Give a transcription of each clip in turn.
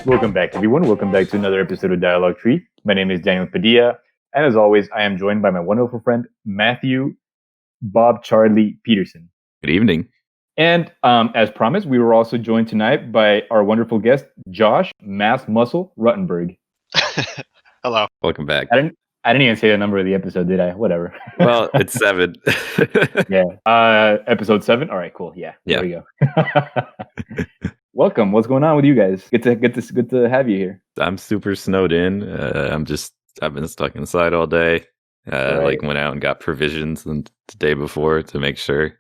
Welcome back, everyone. Welcome back to another episode of Dialogue Tree. My name is Daniel Padilla, and as always, I am joined by my wonderful friend Matthew Bob Charlie Peterson. Good evening. And as promised, we were also joined tonight by our wonderful guest Josh Mass Muscle Ruttenberg. Hello. Welcome back. I didn't even say the number of the episode, did I? Whatever. Well, it's 7. Yeah. Episode 7. All right. Cool. Yeah. Yeah. There we go. Welcome. What's going on with you guys? Good to have you here. I'm super snowed in. I've been stuck inside all day. Right. Like went out and got provisions the day before to make sure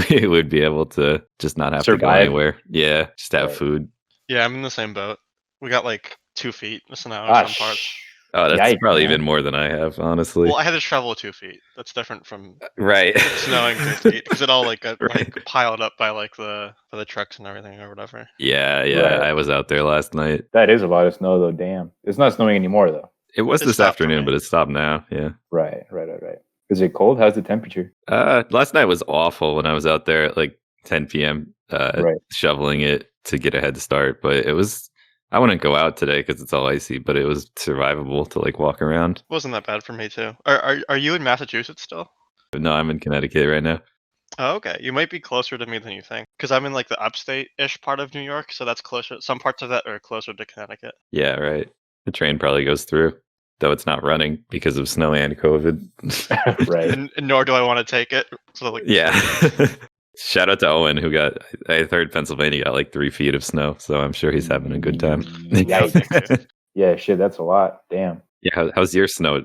we would be able to just not have to go anywhere. Yeah, just have food. Yeah, I'm in the same boat. We got like 2 feet of snow Ah, in some parts. Oh, that's Yikes, probably man. even more than I have, honestly. Well, I had to travel 2 feet. That's different from Right. snowing 2 feet because it all got Right. piled up by the trucks and everything or whatever. Yeah. Right. I was out there last night. That is a lot of snow, though. Damn. It's not snowing anymore, though. It was It this stopped for afternoon, me. but it stopped now. Yeah. Right. Is it cold? How's the temperature? Last night was awful when I was out there at like 10 p.m. Right. shoveling it to get a head start, but I wouldn't go out today because it's all icy, but it was survivable to like walk around. It wasn't that bad for me too. Are you in Massachusetts still? No, I'm in Connecticut right now. Oh, okay. You might be closer to me than you think because I'm in like the upstate-ish part of New York, so that's closer. Some parts of that are closer to Connecticut. Yeah, right. The train probably goes through, though it's not running because of snow and COVID. Right. And nor do I want to take it. So like, Yeah. Shout out to Owen, I heard Pennsylvania got like 3 feet of snow, so I'm sure he's having a good time. Yikes. Yeah, shit, that's a lot. Damn. Yeah, how's your snow,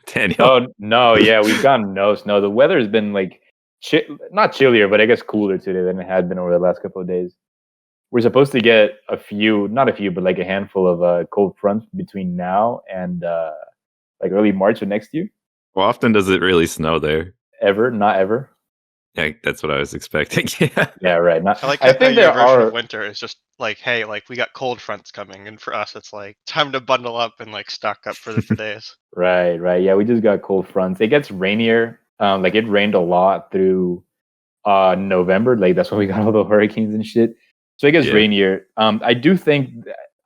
Daniel? Oh, no, yeah, we've gotten no snow. The weather has been like, not chillier, but I guess cooler today than it had been over the last couple of days. We're supposed to get but like a handful of cold fronts between now and like early March of next year. How often does it really snow there? Ever, not ever. Yeah, that's what I was expecting. Yeah. Yeah, right. I like I how think your there version are. of winter is just like, hey, like we got cold fronts coming, and for us it's like time to bundle up and like stock up for days. Right. Yeah, we just got cold fronts. It gets rainier. Like it rained a lot through November. Like that's when we got all the hurricanes and shit. So it gets rainier. I do think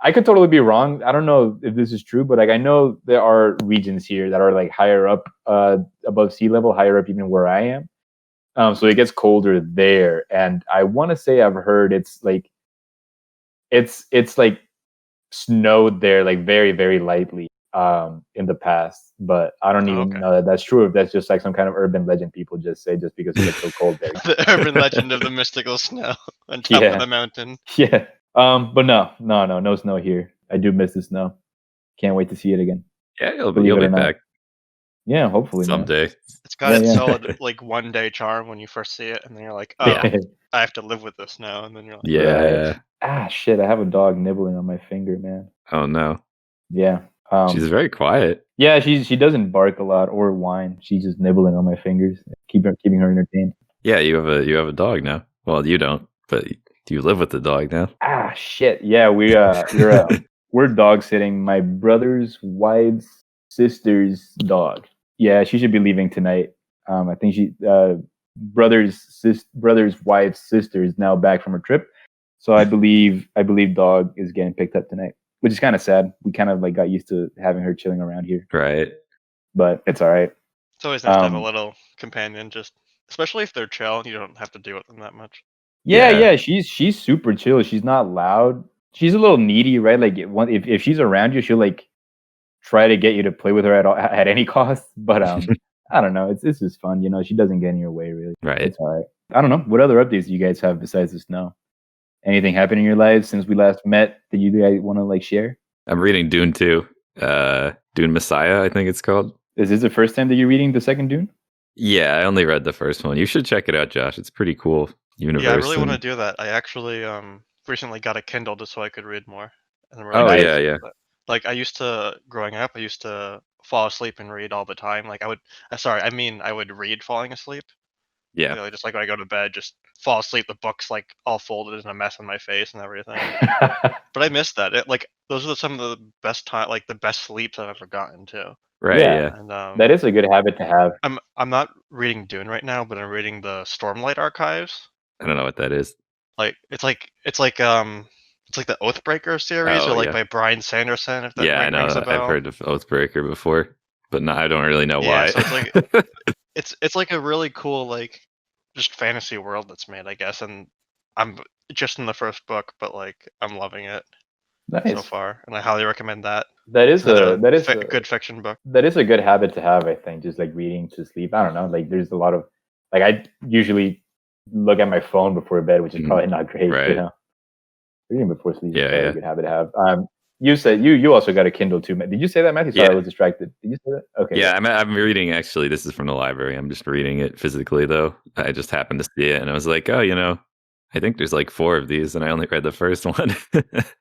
I could totally be wrong. I don't know if this is true, but like I know there are regions here that are like higher up above sea level, higher up even where I am. So it gets colder there, and I want to say I've heard it's like snowed there like very, very lightly in the past, but I don't even know that that's true. If that's just like some kind of urban legend people just say just because it gets so cold there. The urban legend of the mystical snow on top of the mountain. Yeah. But no snow here. I do miss the snow. Can't wait to see it again. Yeah, you'll be back. Yeah, hopefully someday. It's got its solid like 1 day charm when you first see it, and then you're like, oh, I have to live with this now, and then you're like, yeah. Ah, shit! I have a dog nibbling on my finger, man. Oh no. Yeah. She's very quiet. Yeah, she doesn't bark a lot or whine. She's just nibbling on my fingers, keeping her entertained. Yeah, you have a dog now. Well, you don't, but you live with the dog now. Ah, shit. Yeah, we're dog sitting my brother's wife's sister's dog. Yeah, she should be leaving tonight. I think brother's wife's sister is now back from her trip, so I believe dog is getting picked up tonight, which is kind of sad. We kind of like got used to having her chilling around here, right? But it's all right. It's always nice to have a little companion, just especially if they're chill. You don't have to deal with them that much. Yeah. She's super chill. She's not loud. She's a little needy, right? Like if she's around you, she'll like try to get you to play with her at any cost. But I don't know. It's just fun, you know. She doesn't get in your way, really. Right. It's all right. I don't know. What other updates do you guys have besides the snow? Anything happened in your lives since we last met that you guys want to like share? I'm reading Dune 2. Dune Messiah, I think it's called. Is this the first time that you're reading the second Dune? Yeah, I only read the first one. You should check it out, Josh. It's pretty cool. Universe. Yeah, I really want to do that. I actually recently got a Kindle just so I could read more. And I'm really nice. Yeah. Like growing up, I used to fall asleep and read all the time. Like I would read falling asleep. Yeah. You know, just like when I go to bed, just fall asleep. The book's like all folded in a mess on my face and everything. But I miss that. Those are some of the best the best sleeps I've ever gotten too. Right. Yeah. And that is a good habit to have. I'm not reading Dune right now, but I'm reading the Stormlight Archives. I don't know what that is. Like it's like It's like the Oathbreaker series, or like by Bryan Sanderson. If that I know. rings a bell. I've heard of Oathbreaker before, but no, I don't really know why. So it's like it's like a really cool like just fantasy world that's made, I guess, and I'm just in the first book, but like I'm loving it so far, and I highly recommend that. That is a good fiction book. That is a good habit to have, I think. Just like reading to sleep. I don't know. Like there's a lot of like I usually look at my phone before bed, which is probably not great. Right. You know, reading before sleep is a good habit to have. You said you also got a Kindle too. Did you say that, Matthew? Sorry, I was distracted. Did you say that? Okay. Yeah, I'm reading. Actually, this is from the library. I'm just reading it physically, though. I just happened to see it, and I was like, oh, I think there's like 4 of these, and I only read the first one.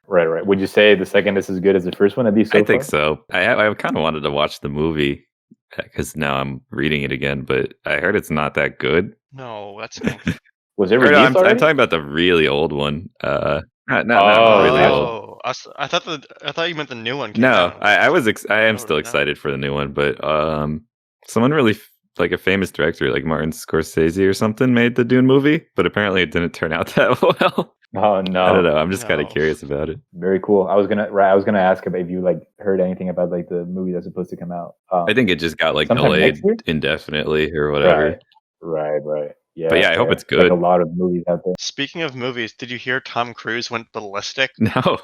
Right. Would you say the second is as good as the first one? At least so I think so. I kind of wanted to watch the movie because now I'm reading it again, but I heard it's not that good. No, that's. Was it released already? I'm talking about the really old one. Not really old. I thought you meant the new one. No, I am still excited for the new one, but someone really like a famous director like Martin Scorsese or something made the Dune movie, but apparently it didn't turn out that well. Oh no! I don't know. I'm just kind of curious about it. Very cool. I was gonna ask if you like heard anything about like the movie that's supposed to come out. I think it just got like delayed indefinitely or whatever. Right. Yeah, but I hope it's good. Like a lot of movies out there. Speaking of movies, did you hear Tom Cruise went ballistic? No.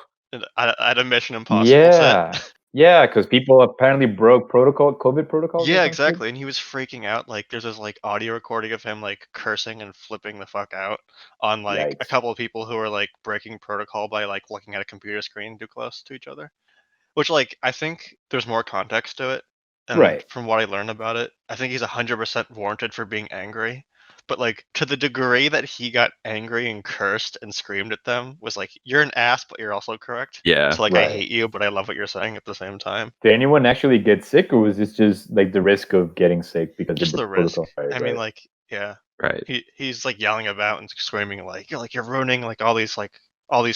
At a Mission Impossible set. Yeah, because people apparently broke COVID protocols. Yeah, exactly. And he was freaking out. Like, there's this like audio recording of him like cursing and flipping the fuck out on like a couple of people who were like breaking protocol by like looking at a computer screen too close to each other. Which like I think there's more context to it. And from what I learned about it, I think he's 100% warranted for being angry. But like to the degree that he got angry and cursed and screamed at them was like, you're an ass, but you're also correct. Yeah. So like I hate you, but I love what you're saying at the same time. Did anyone actually get sick, or was this just like the risk of getting sick because just the risk? I mean, like, yeah. Right. He's like yelling about and screaming like you're ruining like all these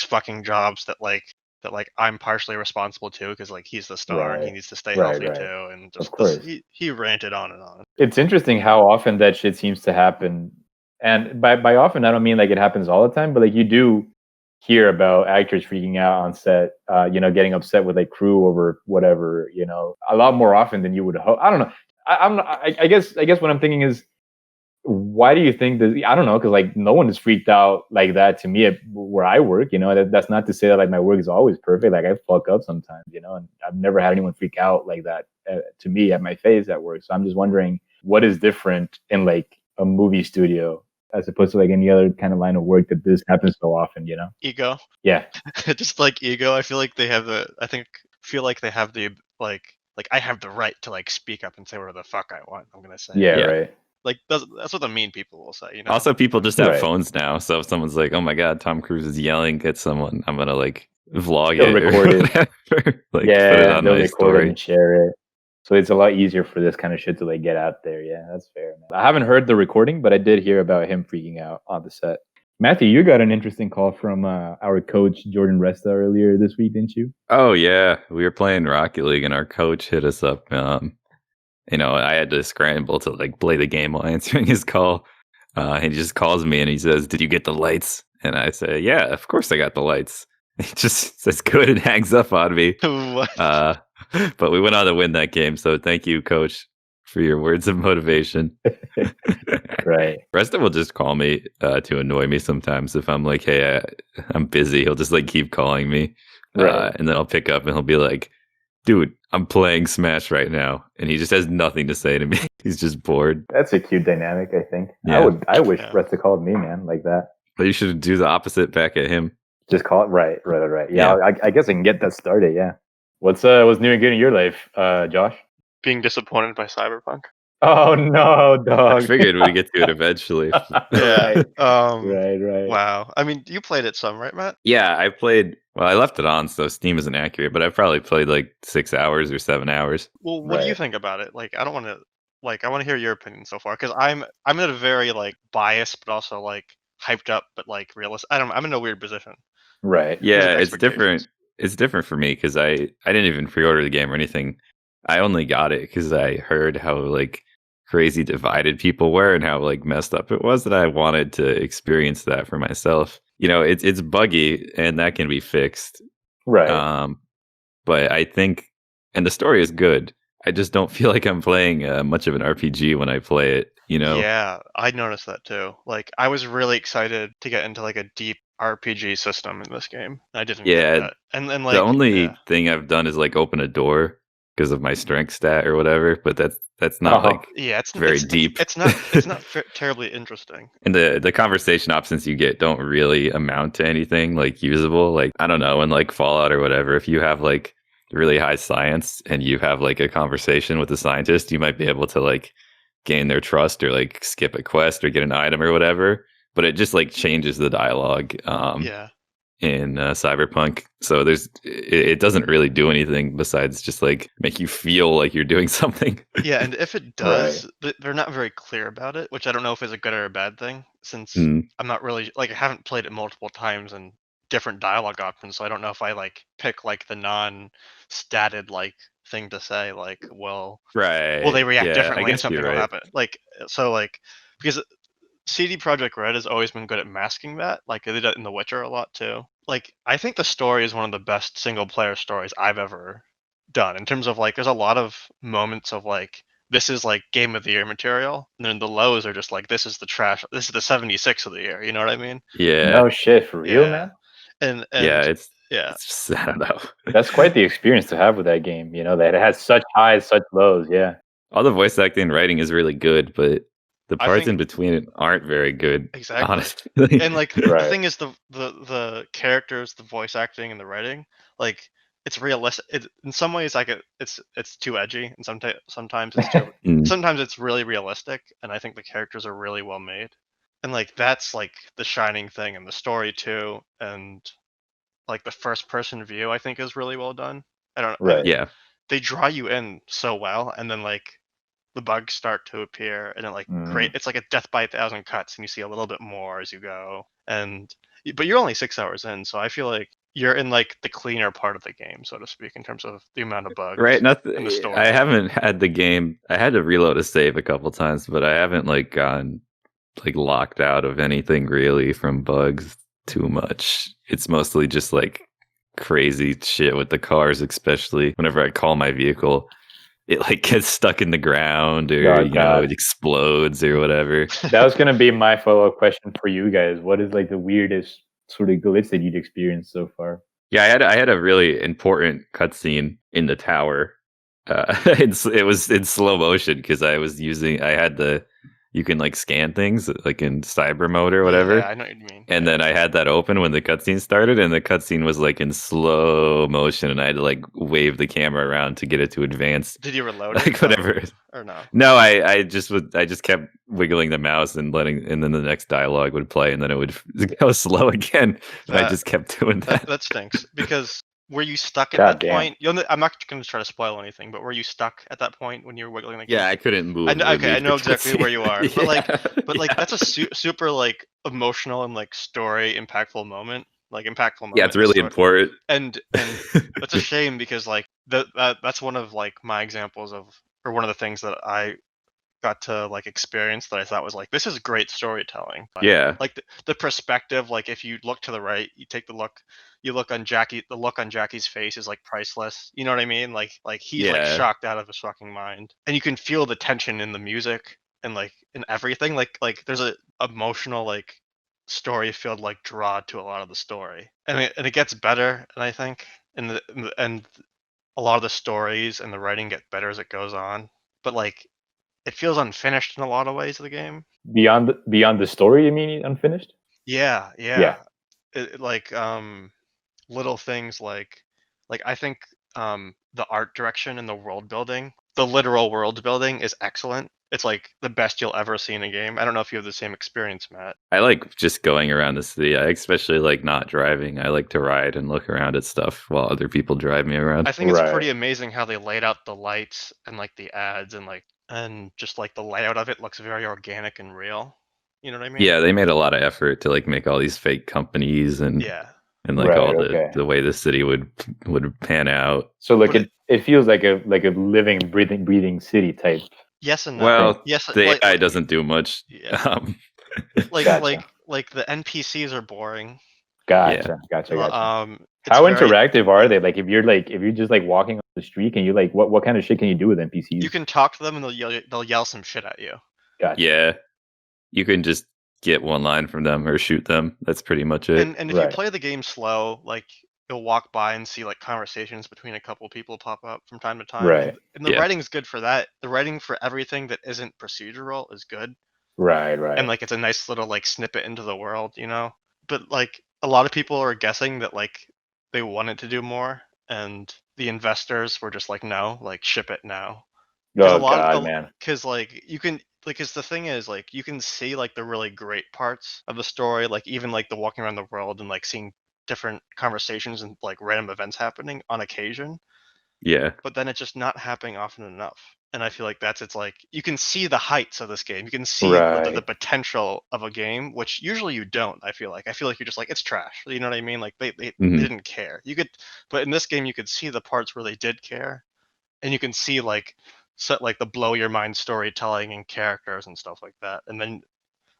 fucking jobs that I'm partially responsible to because like he's the star and he needs to stay healthy too, and just he ranted on and on. It's interesting how often that shit seems to happen, and by often I don't mean like it happens all the time, but like you do hear about actors freaking out on set, getting upset with like crew over whatever, a lot more often than you would hope. I don't know. I guess what I'm thinking is, why do you think that? I don't know, because like no one is freaked out like that to me where I work. That's not to say that like my work is always perfect. Like I fuck up sometimes, and I've never had anyone freak out like that to me at my face at work. So I'm just wondering what is different in like a movie studio as opposed to like any other kind of line of work that this happens so often. Ego. Yeah. Just like ego. I feel like they have the I have the right to like speak up and say whatever the fuck I want. I'm gonna say. Yeah. Right. Like that's what the mean people will say. Also, people just have phones now, so if someone's like, "Oh my god, Tom Cruise is yelling at someone," I'm gonna like vlog it, record it. Like, put it on my story and share it. So it's a lot easier for this kind of shit to like get out there. Yeah, that's fair. I haven't heard the recording, but I did hear about him freaking out on the set. Matthew, you got an interesting call from our coach Jordan Resta earlier this week, didn't you? Oh yeah, we were playing Rocket League, and our coach hit us up. I had to scramble to like play the game while answering his call. And he just calls me and he says, "Did you get the lights?" And I say, "Yeah, of course I got the lights." He just says good and hangs up on me. But we went on to win that game. So thank you, coach, for your words of motivation. Right. Resta will just call me to annoy me sometimes. If I'm like, "Hey, I'm busy," he'll just like keep calling me. And then I'll pick up and he'll be like, "Dude, I'm playing Smash right now," and he just has nothing to say to me. He's just bored. That's a cute dynamic, I think. Yeah. I wish Resta called me, man, like that. But you should do the opposite back at him. Just call it right. Yeah. I guess I can get that started. Yeah. What's new and good in your life, Josh? Being disappointed by Cyberpunk. Oh no, dog! I figured we'd get to it eventually. Yeah. Right. Wow. I mean, you played it some, right, Matt? Yeah, I played. Well, I left it on, so Steam isn't accurate. But I probably played like 6 hours or 7 hours. Well, what do you think about it? Like, I want to hear your opinion so far, because I'm in a very like biased, but also like hyped up, but like realistic. I'm in a weird position. Right. Yeah, it's different. It's different for me because I didn't even pre-order the game or anything. I only got it because I heard how like crazy divided people were and how like messed up it was, that I wanted to experience that for myself. it's buggy and that can be fixed. Right. But I think, and the story is good. I just don't feel like I'm playing much of an RPG when I play it. Yeah, I noticed that too. Like, I was really excited to get into like a deep RPG system in this game. I didn't get Yeah, that, and then the like, only yeah, thing I've done is like open a door because of my strength stat or whatever. But that's not Oh, like yeah, very deep. it's not terribly interesting. And the conversation options you get don't really amount to anything like usable. Like, I don't know, in like Fallout or whatever, if you have like really high science and you have like a conversation with a scientist, you might be able to like gain their trust or like skip a quest or get an item or whatever. But it just like changes the dialogue Yeah. in Cyberpunk. So it doesn't really do anything besides just like make you feel like you're doing something. Yeah, and if it right. does, they're not very clear about it, which I don't know if is a good or a bad thing, since Mm, I'm not really like I haven't played it multiple times and different dialogue options, so I don't know if I like pick like the non-statted like thing to say, like, well, will right. they react Yeah, I differently and guess something you're will right. happen? Like, so like because CD Projekt Red has always been good at masking that. Like they did it in The Witcher a lot too. Like I think the story is one of the best single player stories I've ever done in terms of like there's a lot of moments of like this is like game of the year material, and then the lows are just like this is the trash. This is the 76 of the year. You know what I mean? Yeah. No shit, for real, Yeah. man. And Yeah, yeah. it's just I don't know. That's quite the experience to have with that game. That it has such highs, such lows. Yeah. All the voice acting and writing is really good, but the I parts think in between it aren't very good, exactly. honestly. And like the Right. thing is the characters, the voice acting and the writing, like it's realistic. In some ways like it's too edgy and sometimes it's too Mm, sometimes it's really realistic, and I think the characters are really well made. And like that's like the shining thing in the story too, and like the first person view I think is really well done. I don't Right. yeah. they draw you in so well, and then like the bugs start to appear, and it like create Mm. it's like a death by a thousand cuts, and you see a little bit more as you go. But you're only 6 hours in, so I feel like you're in like the cleaner part of the game, so to speak, in terms of the amount of Right, bugs and the nothing. I story. haven't had the game. I had to reload a save a couple times, but I haven't like gone like locked out of anything really from bugs too much. It's mostly just like crazy shit with the cars, especially whenever I call my vehicle, it like gets stuck in the ground or Oh God. it explodes or whatever. That was gonna be my follow-up question for you guys. What is like the weirdest sort of glitch that you'd experienced so far? Yeah, I had a really important cutscene in the tower. It was in slow motion because I had you can like scan things like in cyber mode or Yeah, whatever. I know what you mean. And Yeah. then I had that open when the cutscene started, and the cutscene was like in slow motion, and I had to like wave the camera around to get it to advance, Did you reload it like whatever. or no? No, I just kept wiggling the mouse and and then the next dialogue would play, and then it would go slow again, and I That just kept doing that. that stinks because were you stuck at God that damn. point? I'm not going to try to spoil anything, but were you stuck at that point when you were wiggling the Yeah, camera? I couldn't move Okay, or I leave the know exactly where cutscene. you are, Yeah, but like yeah, that's a super like emotional and like story impactful moment, like impactful yeah. It's moment in the really story, important. and that's a shame because like that's one of like my examples of or one of the things that I got to like experience that I thought was like this is great storytelling. Yeah, Like the perspective, like if you look to the right, you take the look, you look on Jackie, the look on Jackie's face is like priceless. You know what I mean? Like he's like yeah, shocked out of his fucking mind, and you can feel the tension in the music and like in everything. Like there's a emotional like story filled like draw to a lot of the story, and it gets better, and I think and a lot of the stories and the writing get better as it goes on, but like it feels unfinished in a lot of ways of the game. Beyond the story, you mean unfinished? Yeah, Yeah. yeah. Like little things like I think the art direction and the world building, the literal world building is excellent. It's like the best you'll ever see in a game. I don't know if you have the same experience, Matt. I like just going around the city. I especially like not driving. I like to ride and look around at stuff while other people drive me around. I think it's Right. pretty amazing how they laid out the lights and like the ads and just like the layout of it looks very organic and real. You know what I mean? Yeah, they made a lot of effort to like make all these fake companies Yeah. and like Right. all Okay. the way the city would pan out. So like But it feels like a living, breathing city type yes and no. thing. Well, Yes, the AI doesn't do much. yeah. Um, Like Gotcha. like the NPCs are boring. Gotcha. It's How very. interactive are they? Like, if you're just like walking on the street, can you like what kind of shit can you do with NPCs? You can talk to them and they'll yell some shit at you. Gotcha. Yeah, you can just get one line from them or shoot them. That's pretty much it. And if you play the game slow, like you'll walk by and see like conversations between a couple people pop up from time to time, Right. and the Yeah. writing's good for that. The writing for everything that isn't procedural is good, Right. and like it's a nice little like snippet into the world, you know. But like a lot of people are guessing that like they wanted to do more, and the investors were just like, no, like ship it now. Because a Oh lot of God, the man. because like you can like because the thing is like you can see like the really great parts of the story, like even like the walking around the world and like seeing different conversations and like random events happening on occasion, Yeah. but then it's just not happening often enough. And I feel like it's like you can see the heights of this game. You can see the Right. potential of a game, which usually you don't. I feel like you're just like it's trash. You know what I mean? Like they Mhm. didn't care. You could, but in this game you could see the parts where they did care, and you can see like like the blow your mind storytelling and characters and stuff like that. And then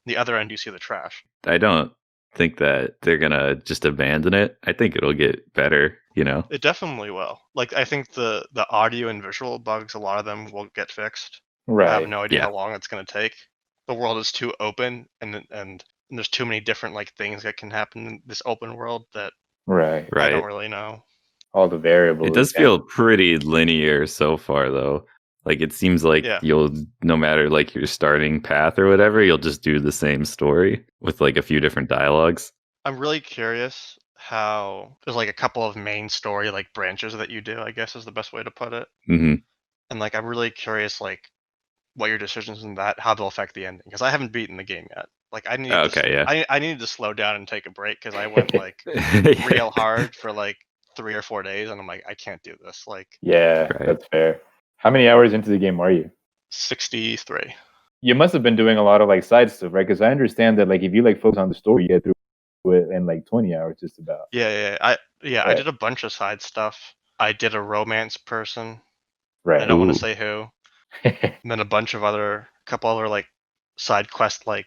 the other end you see the trash. I don't think that they're gonna just abandon it. I think it'll get better, you know. It definitely will. Like I think the audio and visual bugs, a lot of them will get fixed. I have Right. no idea Yeah. how long it's going to take. The world is too open, and there's too many different like things that can happen in this open world that Right. I don't Right. really know. All the It variables. does feel pretty linear so far though. Like it seems like Yeah. you'll no matter like your starting path or whatever, you'll just do the same story with like a few different dialogues. I'm really curious how there's like a couple of main story like branches that you do, I guess is the best way to put it. Hmm. And like I'm really curious like what your decisions in that, how they'll affect the ending, because I haven't beaten the game yet. Like Okay, yeah. I needed to slow down and take a break because I went like Yeah. real hard for like 3 or 4 days, and I'm like, I can't do this. Like Yeah, Right. that's fair. How many hours into the game are you? 63. You must have been doing a lot of like side stuff, right? Because I understand that like if you like focus on the story, you get through it in like 20 hours, just about. I Right. did a bunch of side stuff. I did a romance person. I Right. don't want to Ooh. say who. And then a bunch of couple other like side quest like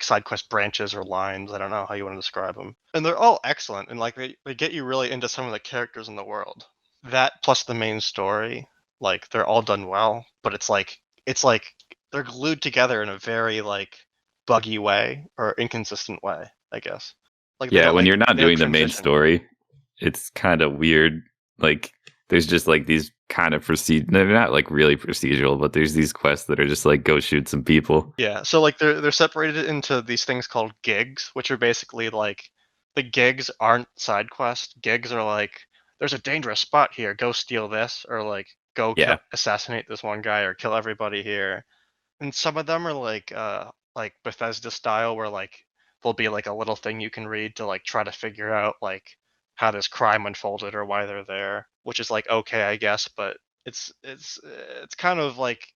side quest branches or lines. I don't know how you want to describe them. And they're all excellent, and like they get you really into some of the characters in the world. That plus the main story, like they're all done well, but it's like they're glued together in a very like buggy way or inconsistent way, I guess. Like Yeah, when you're not they don't doing the main transition. story, it's kind of weird. Like there's just like these kind of they're not like really procedural, but there's these quests that are just like go shoot some people. Yeah, so like they're separated into these things called gigs, which are basically like the gigs aren't side quests. Gigs are like there's a dangerous spot here, go steal this, or like go Yeah. assassinate this one guy or kill everybody here. And some of them are like Bethesda style where like there'll be like a little thing you can read to like try to figure out like how this crime unfolded or why they're there, which is like okay, I guess, but it's kind of like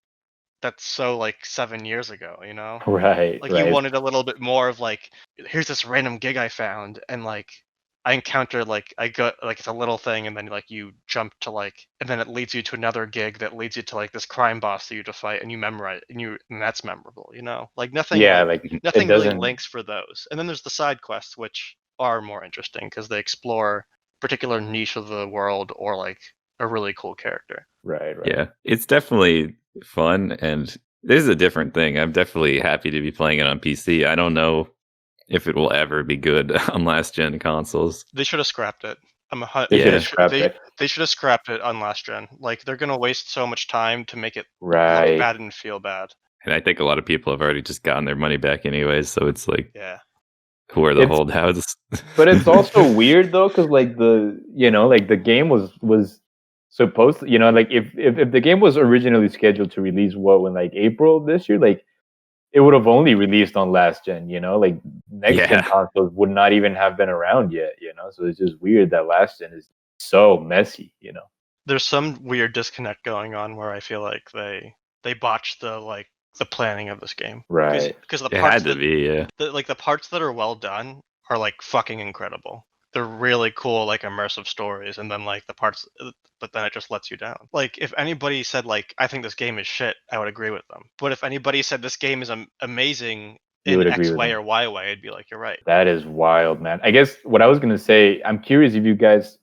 that's so like 7 years ago, you know? Right. Like you Right. wanted a little bit more of like, here's this random gig I found, and like I encountered like I got like it's a little thing, and then like you jump to like, and then it leads you to another gig that leads you to like this crime boss that you have to fight, and you memorize, and that's memorable, you know? Like Yeah, like it nothing really doesn't. links for those. And then there's the side quests, which are more interesting because they explore particular niche of the world or like a really cool character. Right. Right. Yeah. It's definitely fun and this is a different thing. I'm definitely happy to be playing it on PC. I don't know if it will ever be good on last gen consoles. They should have scrapped it. They should Yeah. have scrapped it. They should have scrapped it on last gen. Like they're gonna waste so much time to make it look Right. bad and feel bad. And I think a lot of people have already just gotten their money back anyways, so it's like Yeah. who are the It's holdouts? but it's also weird though, because like like the game was supposed to, like if the game was originally scheduled to release in like April this year, like it would have only released on last gen, like next gen Yeah. consoles would not even have been around yet. So it's just weird that last gen is so messy. There's some weird disconnect going on where I feel like they botched the planning of this game. Right. Because the It parts had to be, yeah. the parts that are well done are like fucking incredible. They're really cool, like immersive stories, and then like the parts, but then it just lets you down. Like if anybody said like I think this game is shit, I would agree with them. But if anybody said this game is amazing, You would agree X with way me. or Y way, I'd be like, you're right. That is wild, man. I guess what I was gonna say, I'm curious if you guys,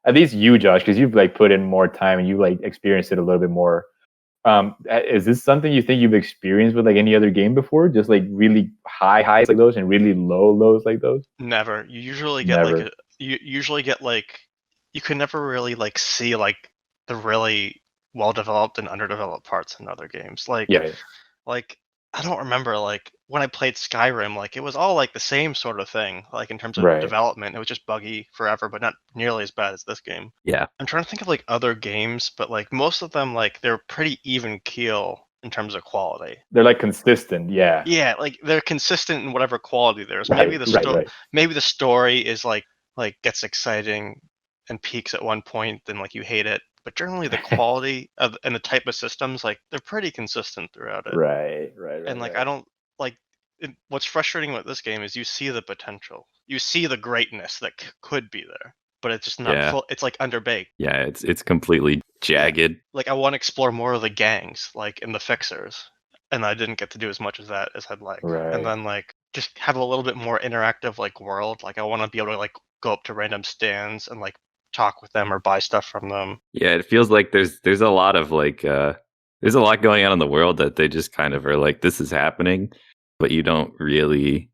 at least you, Josh, because you've like put in more time and you like experienced it a little bit more. Is this something you think you've experienced with like any other game before? Just like really high highs like those and really low lows like those? Never. You usually get Never. you can never really like see like the really well developed and underdeveloped parts in other games. Yeah. Like I don't remember like when I played Skyrim, like it was all like the same sort of thing, like in terms of Right. development. It was just buggy forever, but not nearly as bad as this game. Yeah. I'm trying to think of like other games, but like most of them like they're pretty even keel in terms of quality. They're like consistent. Yeah. Yeah, like they're consistent in whatever quality there is. Right. Right. Maybe the story is like gets exciting and peaks at one point, then like you hate it. But generally, the quality of and the type of systems, like they're pretty consistent throughout it. Right. And like Right. I don't like what's frustrating with this game is you see the potential, you see the greatness that could be there, but it's just not Yeah. full. It's like underbaked. Yeah, it's completely jagged. Like I want to explore more of the gangs, like in the fixers, and I didn't get to do as much of that as I'd like. Right. And then like just have a little bit more interactive like world. Like I want to be able to like go up to random stands and like talk with them or buy stuff from them. Yeah, it feels like there's a lot of like there's a lot going on in the world that they just kind of are like, this is happening, but you don't really.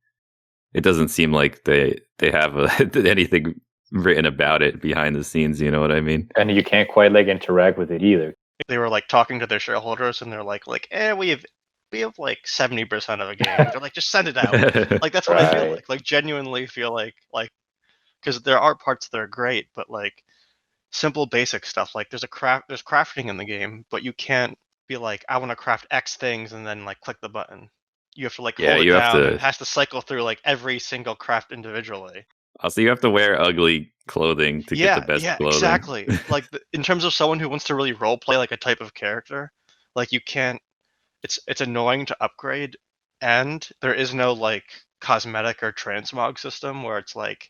It doesn't seem like they have anything written about it behind the scenes. You know what I mean? And you can't quite like interact with it either. They were like talking to their shareholders, and they're like, we have like 70% of a game. They're like, just send it out. Like that's what I feel like. Like genuinely feel like because there are parts that are great, but like simple basic stuff. Like there's crafting in the game, but you can't be like, I want to craft X things and then like click the button. You have to like hold it down, and it has to cycle through like every single craft individually. Also, you have to wear ugly clothing to get the best clothing. Exactly. Like in terms of someone who wants to really role play like a type of character, like you can't. It's annoying to upgrade, and there is no like cosmetic or transmog system where it's like,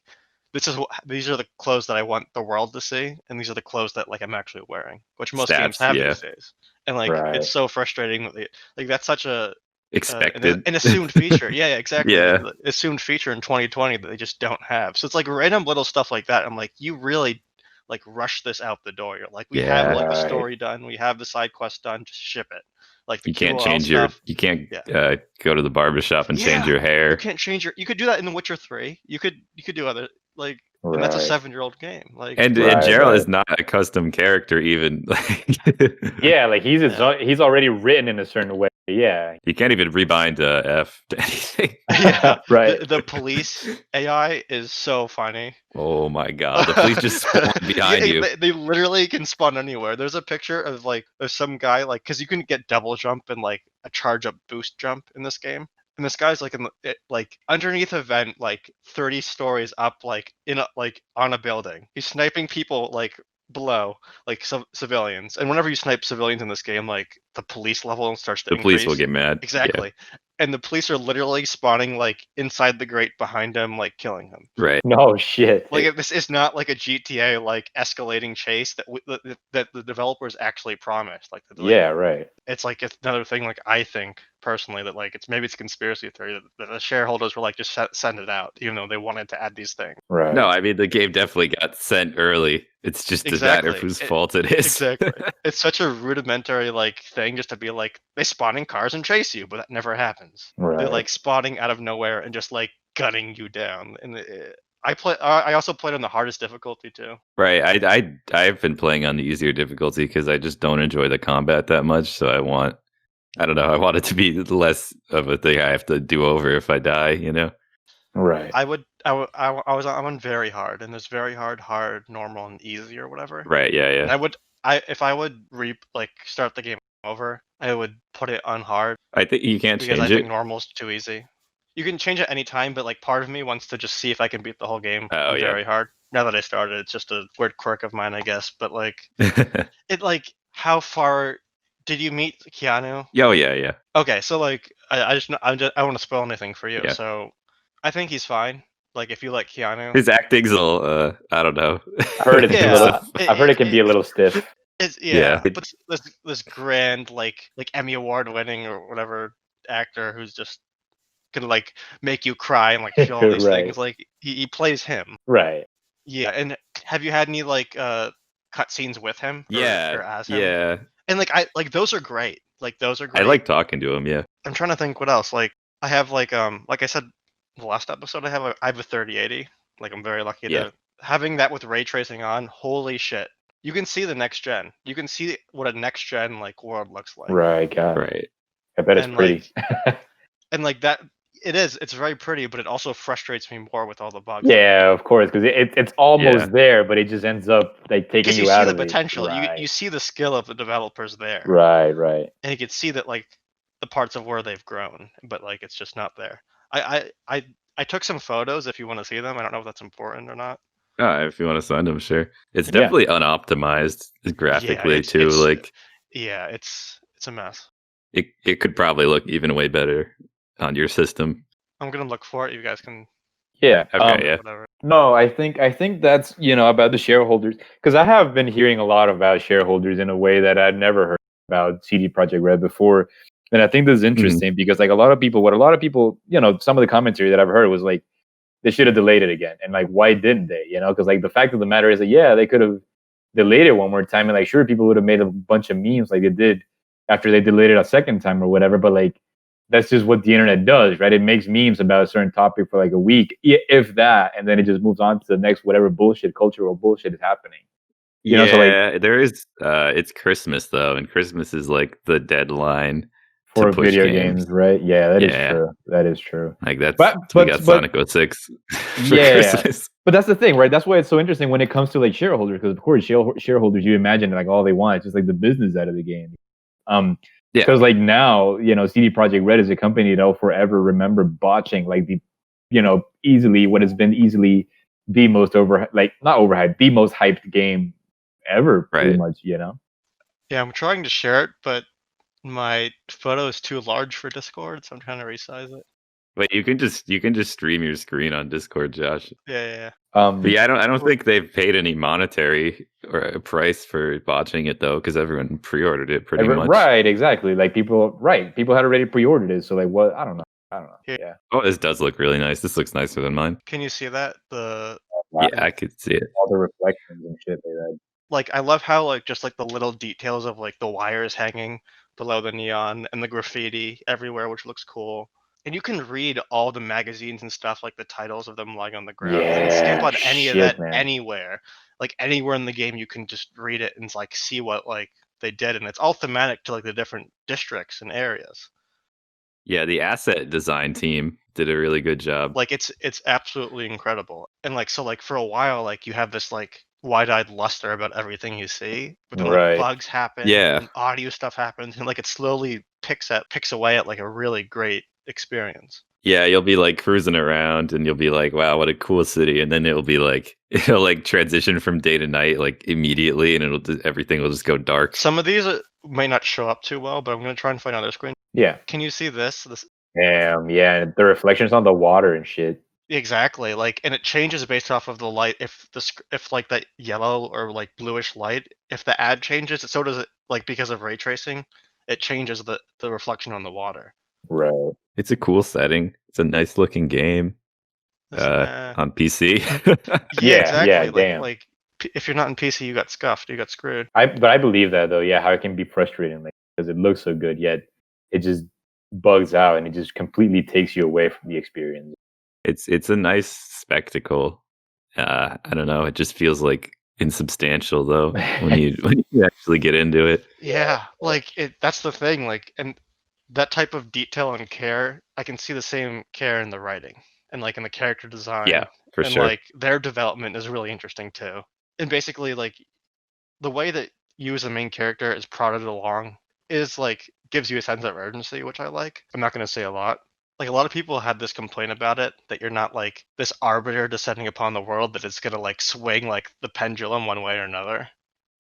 these are the clothes that I want the world to see, and these are the clothes that like I'm actually wearing, which most games have these days. And like it's so frustrating that like that's such a expected an assumed feature. Yeah, exactly. Yeah. Assumed feature in 2020 that they just don't have. So it's like random little stuff like that. I'm like, you really like rush this out the door. You're like, we have like the story done, we have the side quest done, just ship it. Like you can't change you can't go to the barbershop and change your hair. You can't change you could do that in The Witcher 3. You could do other like and that's a 7-year-old game. Like and Geralt is not a custom character even. Yeah, like he's already written in a certain way. Yeah. You can't even rebind F to anything. Yeah. Right. The police AI is so funny. Oh my god. The police just spawn behind you. They literally can spawn anywhere. There's a picture of some guy like because you can get double jump and like a charge up boost jump in this game. And this guy's like underneath a vent, like 30 stories up, like on a building. He's sniping people like below, like civilians. And whenever you snipe civilians in this game, like the police level starts to increase. The police will get mad. Exactly. Yeah. And the police are literally spawning like inside the grate behind him, like killing him. Right. No shit. Like this is not like a GTA like escalating chase that the developers actually promised. Like right. It's like it's another thing. Like I think personally that like it's a conspiracy theory that the shareholders were like just send it out, even though they wanted to add these things. Right. No, I mean the game definitely got sent early. It's just a matter of whose fault it is. Exactly. It's such a rudimentary like thing just to be like they spawn in cars and chase you, but that never happens. Right. They're like spawning out of nowhere and just like gunning you down. And I also played on the hardest difficulty too. Right. I've been playing on the easier difficulty because I just don't enjoy the combat that much. So I want it to be less of a thing I have to do over if I die. You know. Right. I'm on very hard, and there's very hard, normal, and easy or whatever. Right. Yeah. Yeah. And if I would start the game over, I would put it on hard. I think you can't change it. Because I think normal's too easy. You can change it any time, but like part of me wants to just see if I can beat the whole game very hard. Now that I started, it's just a weird quirk of mine, I guess. But like, how far did you meet Keanu? Oh yeah. Okay, so like, I don't want to spoil anything for you. Yeah. So, I think he's fine. Like if you like Keanu, his acting's a little, I don't know. I heard I've heard it can be a little stiff. But this grand like Emmy Award winning or whatever actor who's just gonna like make you cry and like feel all these Right. things. Like he plays him. Right. Yeah, and have you had any like cutscenes with him Yeah, or as him? yeah. And like I like those are great. Like those are I great. like talking to him. Yeah. I'm trying to think what else. Like I have like I said the last episode I have a 3080. Like I'm very lucky Yeah. to having that with ray tracing on. Holy shit. You can see the next gen. You can see what a next gen like world looks like. Right. God. Right. I bet it's And pretty. like that it's very pretty, but it also frustrates me more with all the bugs. Yeah, of course, because it's almost Yeah. there, but it just ends up like taking Because you you see out the of it. potential, you Right. see the skill of the developers there. Right. Right. And you can see that like the parts of where they've grown, but like it's just not there. I took some photos if you want to see them. I don't know if that's important or not. If you want to send him, sure. It's Yeah. definitely unoptimized Yeah, graphically too. it's Like yeah, it's a mess. it could probably look even way better on your system. I'm gonna look for it. You guys can Yeah. Okay, yeah. whatever. No, I think that's about the shareholders, because I have been hearing a lot about shareholders in a way that I'd never heard about CD Projekt Red before, and I think this is interesting because like a lot of people, some of the commentary that I've heard was like they should have delayed it again, and like why didn't they? Because like the fact of the matter is that yeah, they could have delayed it one more time, and like sure people would have made a bunch of memes like they did after they delayed it a second time or whatever, but like that's just what the internet does, right? It makes memes about a certain topic for like a week, if that, and then it just moves on to the next whatever cultural bullshit is happening. Yeah, So like there is. It's Christmas though, and Christmas is like the deadline to for push video games. games, right? Yeah, that is Yeah. true. That is true. Like that's But we got Sonic 06 for yeah, Christmas. but that's the thing, right? That's why it's so interesting when it comes to like shareholders, because of course shareholders, you imagine like all they want is just like the business out of the game. Yeah, Because like now, CD Projekt Red is a company that'll forever remember botching like easily what has been easily the most not overhyped, the most hyped game ever, pretty right. much. Yeah, I'm trying to share it, but my photo is too large for Discord, so I'm trying to resize it. But you can just stream your screen on Discord, Josh. Yeah. But yeah, I don't think they've paid any monetary or a price for botching it though, because everyone pre-ordered it pretty much. Right, exactly. Like people had already pre-ordered it, so like what? I don't know. Yeah. Oh, this does look really nice. This looks nicer than mine. Can you see that? Yeah, I could see it. All the reflections and shit they had. Like I love how like just like the little details of like the wires hanging below the neon and the graffiti everywhere, which looks cool. And you can read all the magazines and stuff, like the titles of them lying on the ground. You can stamp on any of that anywhere. Like anywhere in the game you can just read it and like see what like they did, and it's all thematic to like the different districts and areas. Yeah, the asset design team did a really good job. Like it's absolutely incredible. And like so like for a while like you have this like wide-eyed luster about everything you see, but then like bugs happen, and audio stuff happens, and like it slowly picks away at like a really great experience. Yeah, you'll be like cruising around and you'll be like, wow, what a cool city. And then it'll like transition from day to night like immediately, and everything will just go dark. Some of these might not show up too well, but I'm going to try and find another screen. Yeah. Can you see this? Damn, yeah, the reflections on the water and shit. Exactly, like, and it changes based off of the light. If like that yellow or like bluish light, if the ad changes, so does it. Like because of ray tracing, it changes the reflection on the water. Right. It's a cool setting. It's a nice looking game on PC. Yeah, exactly. Yeah, damn. Like if you're not in PC, you got scuffed. You got screwed. But I believe that though. Yeah, how it can be frustrating, like because it looks so good, yet it just bugs out and it just completely takes you away from the experience. It's a nice spectacle. I don't know. It just feels like insubstantial though when you actually get into it. Yeah, like that's the thing. Like, and that type of detail and care, I can see the same care in the writing and like in the character design. Yeah, for and sure. Like their development is really interesting too. And basically, like the way that you as a main character is prodded along is like gives you a sense of urgency, which I like. I'm not going to say a lot. Like a lot of people had this complaint about it, that you're not like this arbiter descending upon the world, that it's gonna like swing like the pendulum one way or another.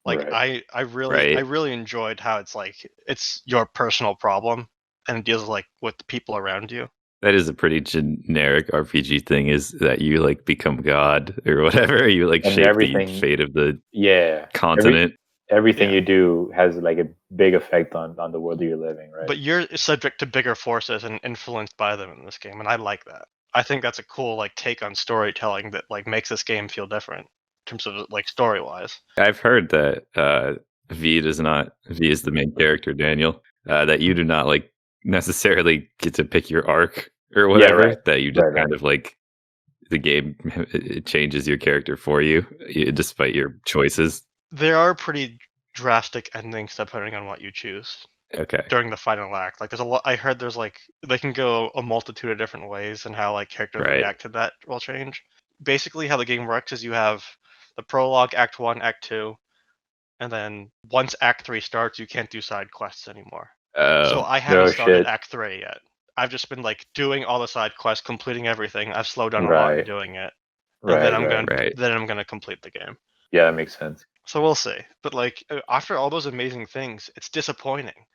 Like I really enjoyed how it's like it's your personal problem and it deals like with the people around you. That is a pretty generic RPG thing, is that you like become God or whatever. You like shape the fate of the continent. everything you do has like a big effect on the world that you're living, right? But you're subject to bigger forces and influenced by them in this game, and I like that. I think that's a cool like take on storytelling that like makes this game feel different in terms of like story wise. I've heard that V is the main character, Daniel. That you do not like necessarily get to pick your arc or whatever. right. That you just Right, kind of like the game it changes your character for you despite your choices. There are pretty drastic endings depending on what you choose. Okay. During the final act, like there's a lot. I heard there's like they can go a multitude of different ways, and how like characters react to that will change. Basically, how the game works is you have the prologue, Act 1, Act 2, and then once Act 3 starts, you can't do side quests anymore. So I haven't started Act 3 yet. I've just been like doing all the side quests, completing everything. I've slowed down a lot in doing it, and then I'm gonna complete the game. Yeah, that makes sense. So we'll see. But like after all those amazing things, it's disappointing.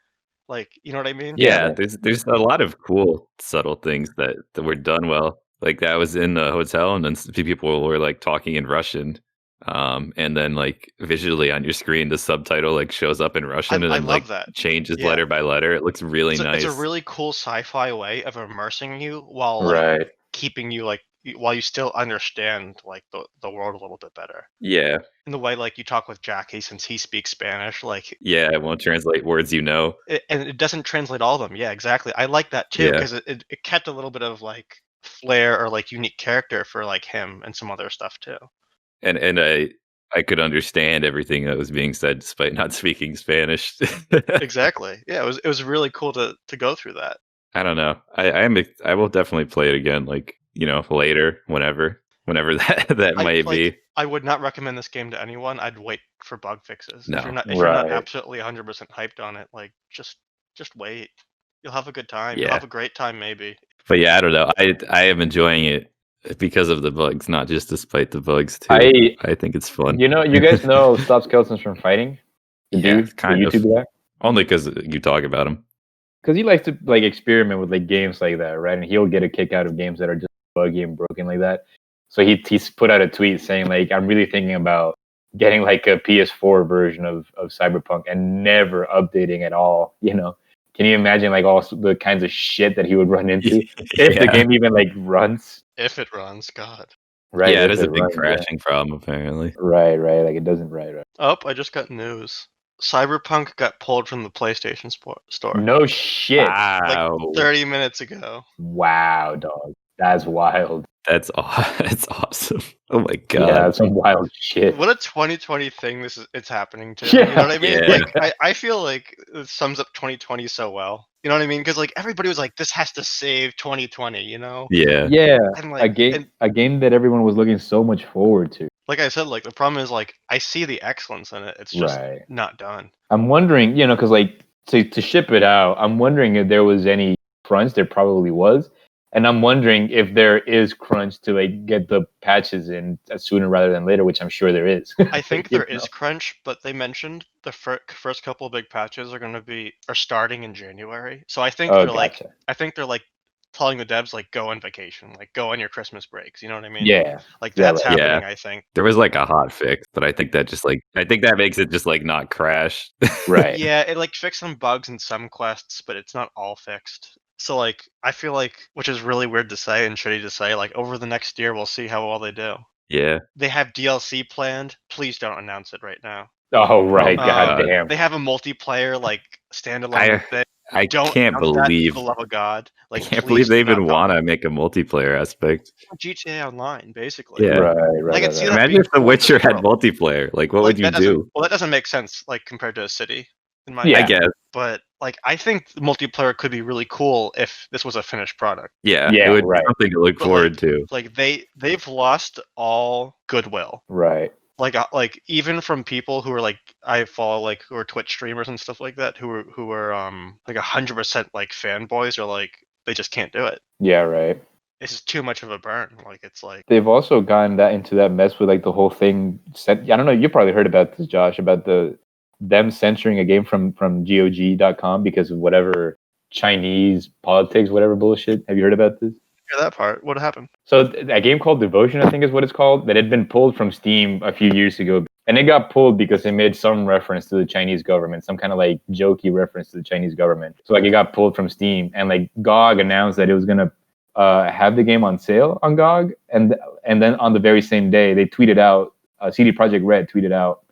Like, you know what I mean? Yeah, there's a lot of cool subtle things that were done well. Like I was in the hotel and then people were like talking in Russian. And then like visually on your screen the subtitle like shows up in Russian and then like that changes letter by letter. It looks really nice. It's a really cool sci-fi way of immersing you while like, keeping you like while you still understand like the world a little bit better. Yeah. In the way like you talk with Jackie since he speaks Spanish, like it won't translate words and it doesn't translate all of them. Yeah, exactly. I like that too because it kept a little bit of like flair or like unique character for like him and some other stuff too. And I could understand everything that was being said despite not speaking Spanish. Exactly. Yeah, it was really cool to go through that. I don't know. I will definitely play it again, like, later, whenever that might be. I would not recommend this game to anyone. I'd wait for bug fixes. No. If you're not absolutely 100% hyped on it, like just wait. You'll have a good time. You'll have a great time maybe. But yeah, I don't know. I am enjoying it because of the bugs, not just despite the bugs too. I think it's fun. You guys know Stop Skeletons from Fighting? The dude, kind the YouTuber guy? Only because you talk about him. Because he likes to like experiment with like games like that, right? And he'll get a kick out of games that are just buggy and broken like that. So he's put out a tweet saying like, I'm really thinking about getting like a PS4 version of Cyberpunk and never updating at all. Can you imagine like all the kinds of shit that he would run into if the game even like runs? If it runs, God. Right. Yeah, it is a big crashing problem apparently. Right. Like it doesn't. Right. Oh, I just got news. Cyberpunk got pulled from the PlayStation store. No shit. Wow. Like 30 minutes ago. Wow, dog. That's wild. That's awesome. Oh my god. Yeah, that's some wild shit. What a 2020 thing it's happening to. Yeah. You know what I mean? Yeah. Like I feel like it sums up 2020 so well. You know what I mean? Because like everybody was like, this has to save 2020, Yeah. Yeah. And, like, a game that everyone was looking so much forward to. Like I said, like the problem is like I see the excellence in it. It's just not done. I'm wondering, because like to ship it out, I'm wondering if there was any crunch. There probably was. And I'm wondering if there is crunch to like get the patches in sooner rather than later, which I'm sure there is. I think there is crunch, but they mentioned the first couple of big patches are starting in January. So I think they're like telling the devs like go on vacation, like go on your Christmas breaks. You know what I mean? Yeah. Like that's happening. I think there was like a hot fix, but I think that makes it just like not crash. Right. Yeah, it like fixed some bugs in some quests, but it's not all fixed. So like I feel like, which is really weird to say and shitty to say, like over the next year we'll see how well they do. Yeah. They have DLC planned. Please don't announce it right now. Oh right, god damn. They have a multiplayer like standalone thing. I can't believe for the love of God. Like, I can't believe they even want to make a multiplayer aspect. GTA Online, basically. Yeah, right. Imagine if The Witcher had multiplayer. Like, what would you do? Well, that doesn't make sense. Like compared to a city, in my I guess. But like, I think the multiplayer could be really cool if this was a finished product. Yeah, it would be something to look forward to. Like they've lost all goodwill. Right. Like even from people who are like I follow like who are Twitch streamers and stuff like that who are like 100% like fanboys or like they just can't do it. Yeah, right. It's just too much of a burn. Like it's like they've also gotten into that mess with like the whole thing. I don't know. You probably heard about this, Josh, about them censoring a game from GOG.com because of whatever Chinese politics, whatever bullshit. Have you heard about this? Hear that part. What happened? So a game called Devotion, I think is what it's called, that had been pulled from Steam a few years ago And it got pulled because it made some reference to the Chinese government, some kind of like jokey reference to the Chinese government. So like it got pulled from Steam, and like GOG announced that it was gonna have the game on sale on GOG, and then on the very same day they tweeted out, CD Projekt Red tweeted out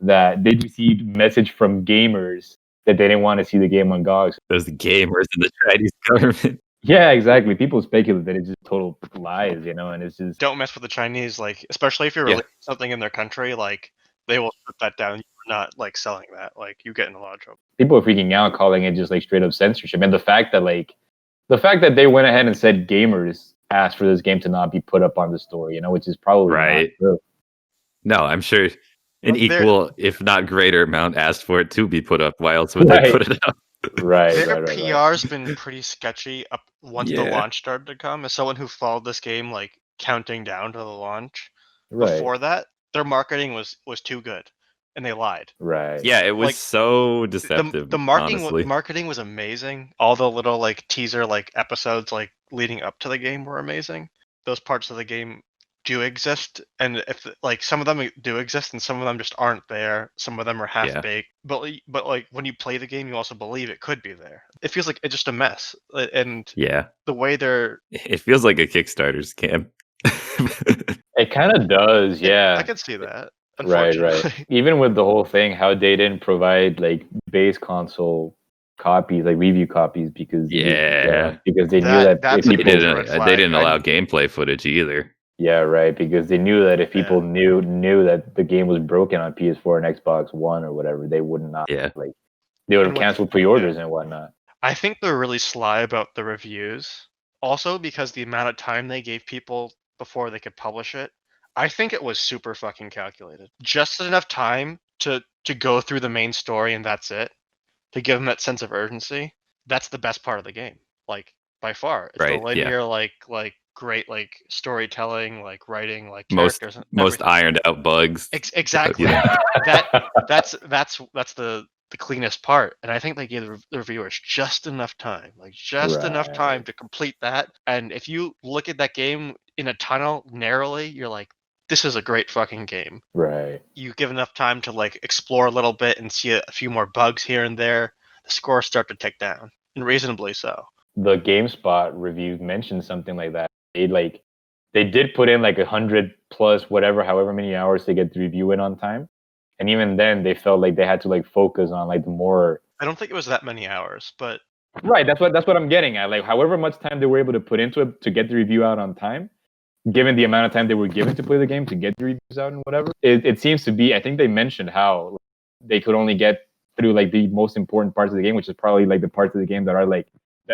that they'd received message from gamers that they didn't want to see the game on GOG. Those gamers in the Chinese government. Yeah, exactly. People speculate that it's just total lies, and it's just don't mess with the Chinese, like especially if you're releasing something in their country, like they will shut that down. You're not like selling that. Like you get in a lot of trouble. People are freaking out, calling it just like straight up censorship. And the fact that they went ahead and said gamers asked for this game to not be put up on the store, which is probably right. Not true. No, I'm sure an equal, if not greater amount asked for it to be put up. Why else would they put it up? Their PR's been pretty sketchy up once the launch started to come. As someone who followed this game like counting down to the launch, before that, their marketing was too good, and they lied. Right. Yeah, it was like, so deceptive. The marketing was amazing. All the little like teaser like episodes like leading up to the game were amazing. Those parts of the game do exist, and if like some of them do exist and some of them just aren't there, some of them are half baked, but like when you play the game you also believe it could be there. It feels like it's just a mess, and the way it feels like a Kickstarter scam. It kind of does. I can see that. Right. Even with the whole thing, how they didn't provide like base console copies, like review copies, because because they knew that if people, they didn't allow gameplay footage either. Yeah, right. Because they knew that if people knew that the game was broken on PS4 and Xbox One or whatever, they would not. Like they would have canceled pre-orders and whatnot. I think they're really sly about the reviews, also because the amount of time they gave people before they could publish it. I think it was super fucking calculated. Just enough time to go through the main story and that's it. To give them that sense of urgency. That's the best part of the game. Like by far, it's the linear like great like storytelling, like writing, like characters, most ironed out bugs. Exactly. That's the cleanest part, and I think they gave the reviewers just enough time, enough time to complete that. And if you look at that game in a tunnel narrowly, you're like, this is a great fucking game. Right. You give enough time to like explore a little bit and see a few more bugs here and there, the scores start to tick down, and reasonably so. The GameSpot review mentioned something like that. They did put in like 100 plus however many hours to get the review in on time, and even then they felt like they had to like focus on like the more. I don't think it was that many hours, but right. That's what I'm getting at. Like however much time they were able to put into it to get the review out on time, given the amount of time they were given to play the game to get the reviews out and whatever, it seems to be. I think they mentioned how they could only get through like the most important parts of the game, which is probably like the parts of the game that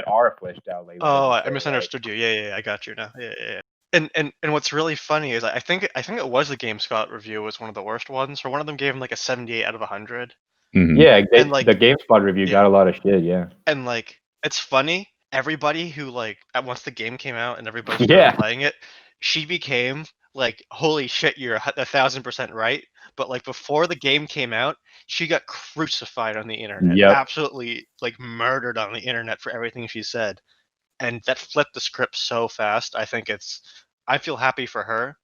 are fleshed out. Like I misunderstood you. Yeah, I got you now. Yeah. And what's really funny is I think it was the GameSpot review was one of the worst ones, or one of them gave him like a 78 out of 100. Mm-hmm. Yeah, and like the GameSpot review got a lot of shit. Yeah, and like it's funny. Everybody who like once the game came out and everybody started playing it, she became like, holy shit, you're 1,000% right. But like before the game came out, she got crucified on the internet, absolutely like murdered on the internet for everything she said. And that flipped the script so fast. I feel happy for her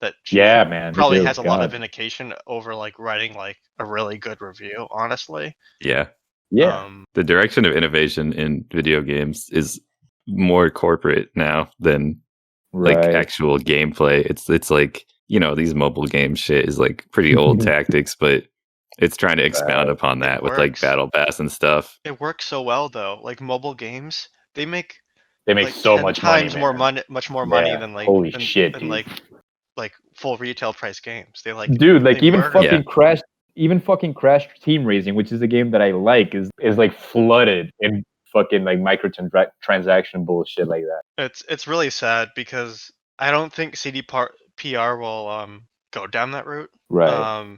that she probably has a lot of vindication over like writing like a really good review, honestly. Yeah. The direction of innovation in video games is more corporate now than like actual gameplay. It's like, these mobile game shit is like pretty old tactics, but it's trying to expound upon that with like Battle Pass and stuff. It works so well though. Like mobile games, they make like so 10 much times more money, much more money than like like full retail price games. They like even fucking Crash Team Racing, which is a game that I like, is like flooded in fucking like microtransaction bullshit like that. It's really sad because I don't think CD PR will go down that route. Right.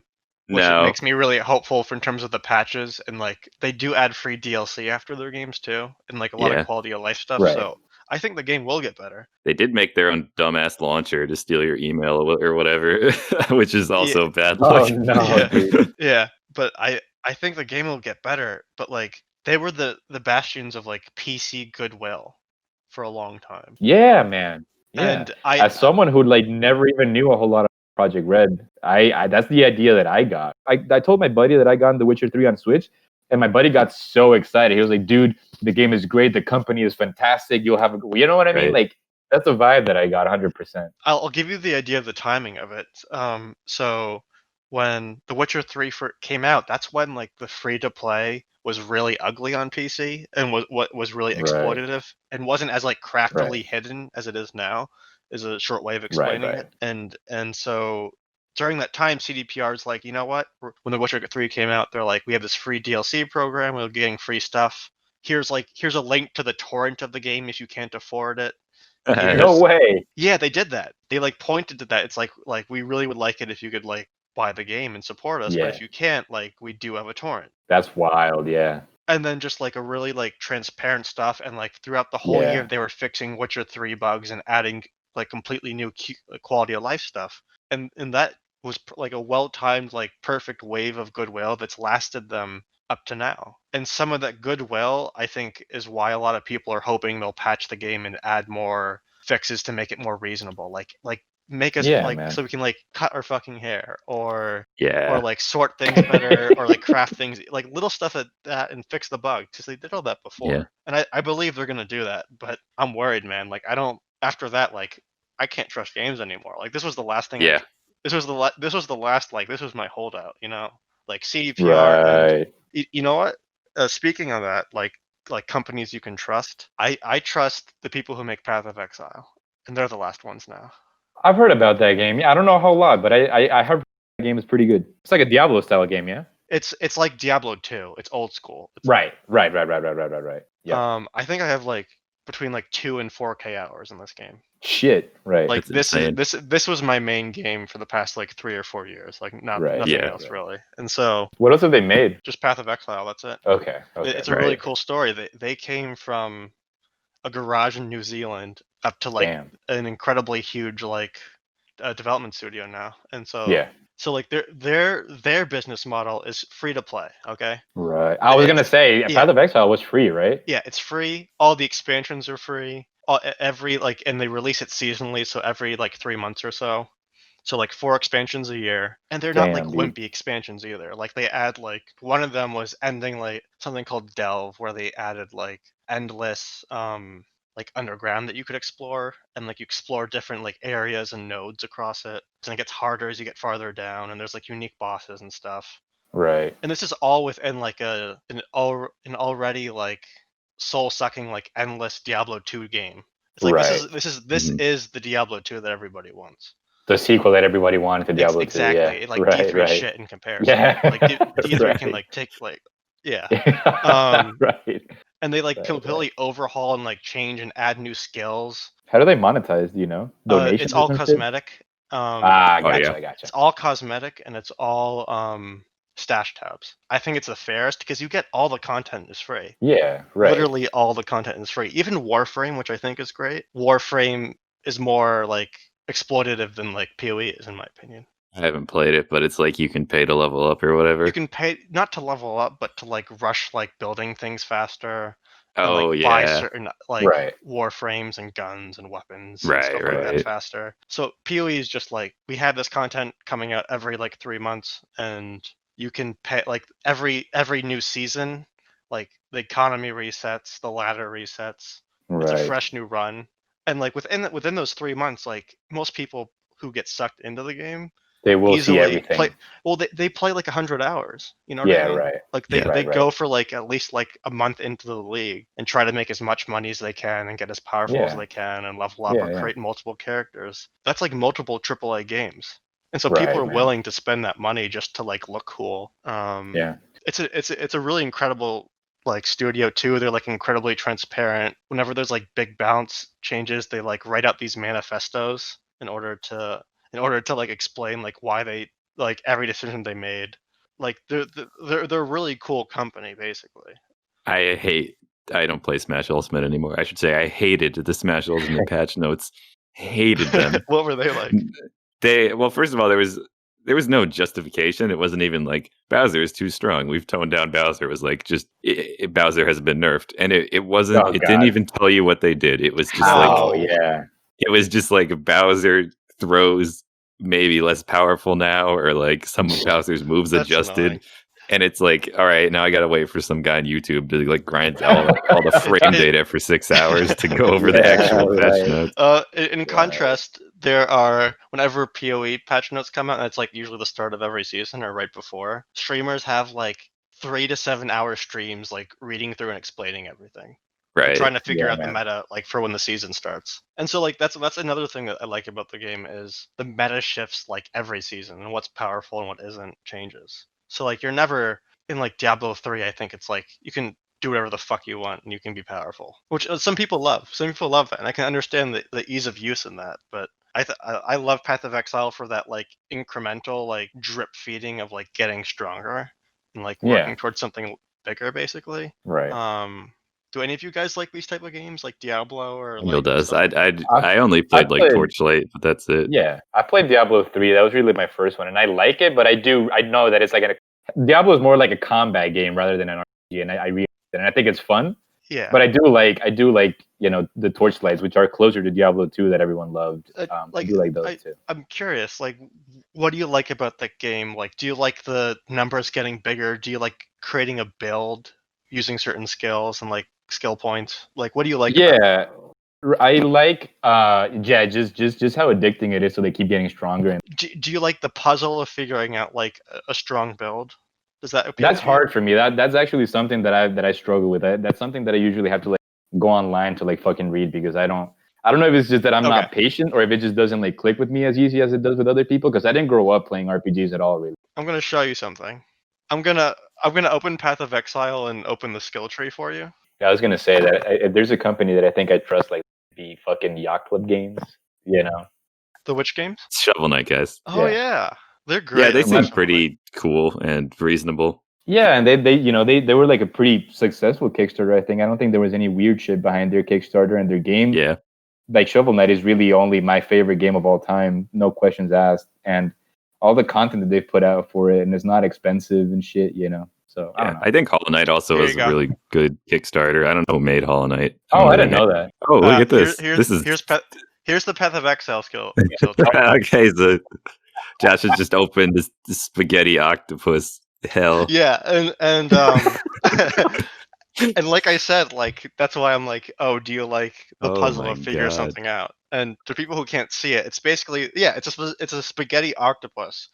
Which makes me really hopeful in terms of the patches, and like they do add free DLC after their games too, and like a lot of quality of life stuff. So I think the game will get better. They did make their own dumbass launcher to steal your email or whatever, which is also bad luck. Oh, no, yeah, but I think the game will get better. But like they were the bastions of like PC goodwill for a long time. Yeah, man. Yeah. And as someone who like never even knew a whole lot Project Red. I that's the idea that I got. I told my buddy that I got The Witcher 3 on Switch, and my buddy got so excited. He was like, "Dude, the game is great. The company is fantastic. You'll have a," you know what I mean? Like that's the vibe that I got 100%. I'll give you the idea of the timing of it. So when The Witcher 3 came out, that's when like the free to play was really ugly on PC and was really exploitative and wasn't as like craftily hidden as it is now. Is a short way of explaining it. And so during that time, CDPR is like, you know what? When The Witcher 3 came out, they're like, we have this free DLC program. We're getting free stuff. Here's a link to the torrent of the game if you can't afford it. No way. Yeah, they did that. They like pointed to that. It's like we really would like it if you could like buy the game and support us, but if you can't, like we do have a torrent. That's wild, yeah. And then just like a really like transparent stuff, and like throughout the whole year they were fixing Witcher 3 bugs and adding like completely new quality of life stuff. And that was like a well-timed like perfect wave of goodwill that's lasted them up to now. And some of that goodwill, I think, is why a lot of people are hoping they'll patch the game and add more fixes to make it more reasonable. Like make us so we can like cut our fucking hair or like sort things better or like craft things, like little stuff like that, and fix the bug, because they did all that before. Yeah. And I believe they're gonna do that, but I'm worried, man. Like after that, like I can't trust games anymore. Like this was the last thing. Yeah. This was the last, like this was my holdout, you know? Like CDPR and you know what? Speaking of that, like companies you can trust, I trust the people who make Path of Exile, and they're the last ones now. I've heard about that game. Yeah, I don't know a whole lot, but I heard the game is pretty good. It's like a Diablo style game, yeah? It's like Diablo 2. It's old school. It's right. Yeah. I think I have like between like 2 and 4K hours in this game. Shit, right. Like this was my main game for the past like 3 or 4 years. Like nothing else really. And so what else have they made? Just Path of Exile. That's it. Okay. It's a really cool story. They came from a garage in New Zealand up to like an incredibly huge like development studio now. And so so like their business model is free to play. Okay. Right. I was gonna say Path of Exile was free, right? Yeah, it's free. All the expansions are free. Every like, and they release it seasonally, so every like 3 months or so. So like 4 expansions a year, and they're not like wimpy expansions either. Like they add like one of them was ending like something called Delve, where they added like endless like underground that you could explore, and like you explore different like areas and nodes across it. And it gets harder as you get farther down, and there's like unique bosses and stuff. Right. And this is all within like an already like soul-sucking like endless Diablo 2 game. It's like this is the Diablo 2 that everybody wants. The sequel that everybody wanted to Diablo 2. Exactly. Like D3 shit in comparison. Yeah. Like D3 can like take like right. And they like completely overhaul and like change and add new skills. How do they monetize? Do you know? Donations? It's all cosmetic. Gotcha. It's all cosmetic, and it's all stash tabs. I think it's the fairest because you get all the content is free. Yeah, right. Literally all the content is free. Even Warframe, which I think is great. Warframe is more like exploitative than like PoE is, in my opinion. I haven't played it, but it's like you can pay to level up or whatever. You can pay not to level up, but to like rush like building things faster. Oh, and, like, buy certain like warframes and guns and weapons and stuff like that faster. So PoE is just like we have this content coming out every like 3 months, and you can pay like every new season, like the economy resets, the ladder resets. It's a fresh new run, and like within those 3 months, like most people who get sucked into the game, they will see everything. They play like 100 hours. You know what I mean? Right. Like they go for like at least like a month into the league and try to make as much money as they can and get as powerful as they can and level up or create multiple characters. That's like multiple AAA games. And so people are willing to spend that money just to like look cool. It's a really incredible like studio too. They're like incredibly transparent. Whenever there's like big balance changes, they like write out these manifestos in order to like explain like why they like every decision they made. Like they're a really cool company basically. I don't play Smash Ultimate anymore. I should say I hated the Smash Ultimate patch notes. Hated them. What were they like? Well, first of all, there was no justification. It wasn't even like Bowser is too strong. We've toned down Bowser. It was like just Bowser has been nerfed, and it wasn't. Oh, it didn't even tell you what they did. It was just it was just like Bowser throws maybe less powerful now, or like some of Bowser's moves adjusted. Annoying. And it's like, all right, now I gotta wait for some guy on YouTube to like grind all the frame data for 6 hours to go over the actual patch notes. In contrast, there are, whenever PoE patch notes come out, and it's like usually the start of every season or right before, streamers have like 3 to 7 hour streams like reading through and explaining everything. Right. Trying to figure out the meta like for when the season starts. And so like that's another thing that I like about the game is the meta shifts like every season, and what's powerful and what isn't changes. So like you're never in like Diablo 3, I think it's like you can do whatever the fuck you want and you can be powerful, which some people love. Some people love that, and I can understand the ease of use in that. But I love Path of Exile for that like incremental like drip feeding of like getting stronger and like working towards something bigger, basically. Right. Do any of you guys like these type of games, like Diablo or Angel like? Does. I only played like Torchlight, but that's it. Yeah, I played Diablo 3. That was really my first one, and I like it. But I know that it's like Diablo is more like a combat game rather than an RPG, and I really and I think it's fun. Yeah. But I do like the Torchlights, which are closer to Diablo 2 that everyone loved. I do like those too. I'm curious, like, what do you like about the game? Like, do you like the numbers getting bigger? Do you like creating a build using certain skills and like skill points? Like, what do you like? Yeah, I like just how addicting it is. So they keep getting stronger. And do you like the puzzle of figuring out like a strong build? Does that appeal? That's hard for me. That's actually something that I struggle with. That's something that I usually have to like go online to like fucking read, because I don't know if it's just that I'm not patient, or if it just doesn't like click with me as easy as it does with other people, because I didn't grow up playing RPGs at all, really. I'm gonna show you something. I'm gonna open Path of Exile and open the skill tree for you. Yeah, I was gonna say that if there's a company that I think I trust, like the fucking Yacht Club games, you know. The which games? Shovel Knight guys. Oh yeah. They're great. Yeah, they seem pretty cool and reasonable. Yeah, and they were like a pretty successful Kickstarter, I think. I don't think there was any weird shit behind their Kickstarter, and their game. Yeah. Like Shovel Knight is really only my favorite game of all time, no questions asked. And all the content that they've put out for it, and it's not expensive and shit, you know. So I don't know. I think Hollow Knight also was a really good Kickstarter. I don't know who made Hollow Knight. Oh, I didn't know that. Oh, look at this. Here's the Path of Exile skill. Okay, so Josh has just opened this spaghetti octopus hell. Yeah, and and like I said, like that's why I'm like, oh, do you like the puzzle of figure something out? And to people who can't see it, it's basically it's a spaghetti octopus,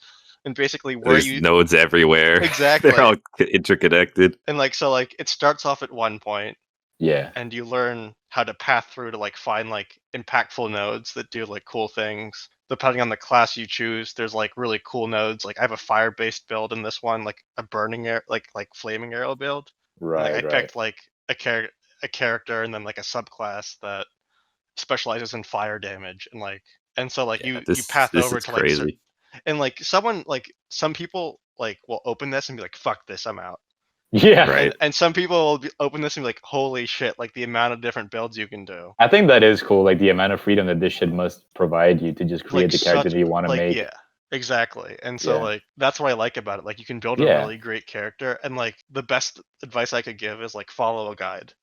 and basically where there's nodes everywhere. Exactly, they're all interconnected. And like so, like it starts off at one point. Yeah. And you learn how to path through to like find like impactful nodes that do like cool things. Depending on the class you choose, there's like really cool nodes. Like I have a fire-based build in this one, like a burning air, like flaming arrow build. Right. Like, I picked like a character and then like a subclass that specializes in fire damage, and so like you path over to like crazy. And like some people like will open this and be like, fuck this, I'm out. Yeah, right. And some people will open this and be like, holy shit, like the amount of different builds you can do. I think that is cool, like the amount of freedom that this shit must provide you to just create the character that you want to make. Yeah, exactly. And so like that's what I like about it. Like you can build a really great character, and like the best advice I could give is like follow a guide.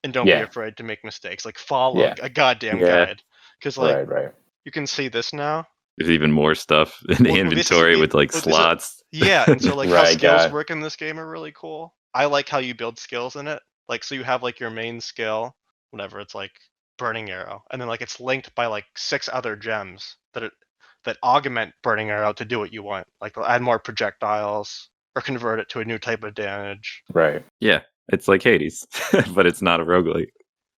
And don't be afraid to make mistakes. Like follow a goddamn guide. Because like you can see this now. There's even more stuff in the inventory with like slots. And so like how skills work in this game are really cool. I like how you build skills in it. Like so you have like your main skill, whenever it's like burning arrow, and then like it's linked by like 6 other gems that augment burning arrow to do what you want. Like they'll add more projectiles or convert it to a new type of damage. Right. Yeah, it's like Hades, but it's not a roguelike.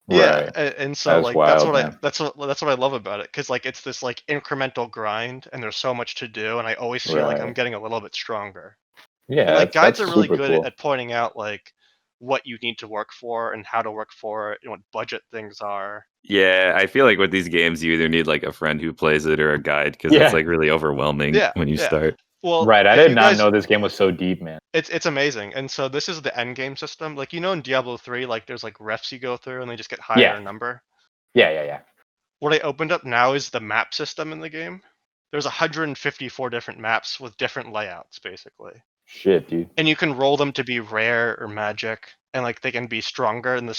Yeah, and so like that's what I love about it, because like it's this like incremental grind, and there's so much to do, and I always feel like I'm getting a little bit stronger. Yeah, and, like guides are really good at pointing out like what you need to work for and how to work for it, and what budget things are. Yeah, I feel like with these games, you either need like a friend who plays it or a guide, because it's like really overwhelming when you start. Well, right, I did not know this game was so deep, man. It's amazing. And so this is the end game system. Like in Diablo 3, like there's like refs you go through and they just get higher in number. Yeah. What I opened up now is the map system in the game. There's 154 different maps with different layouts, basically. Shit, dude. And you can roll them to be rare or magic, and like they can be stronger, and the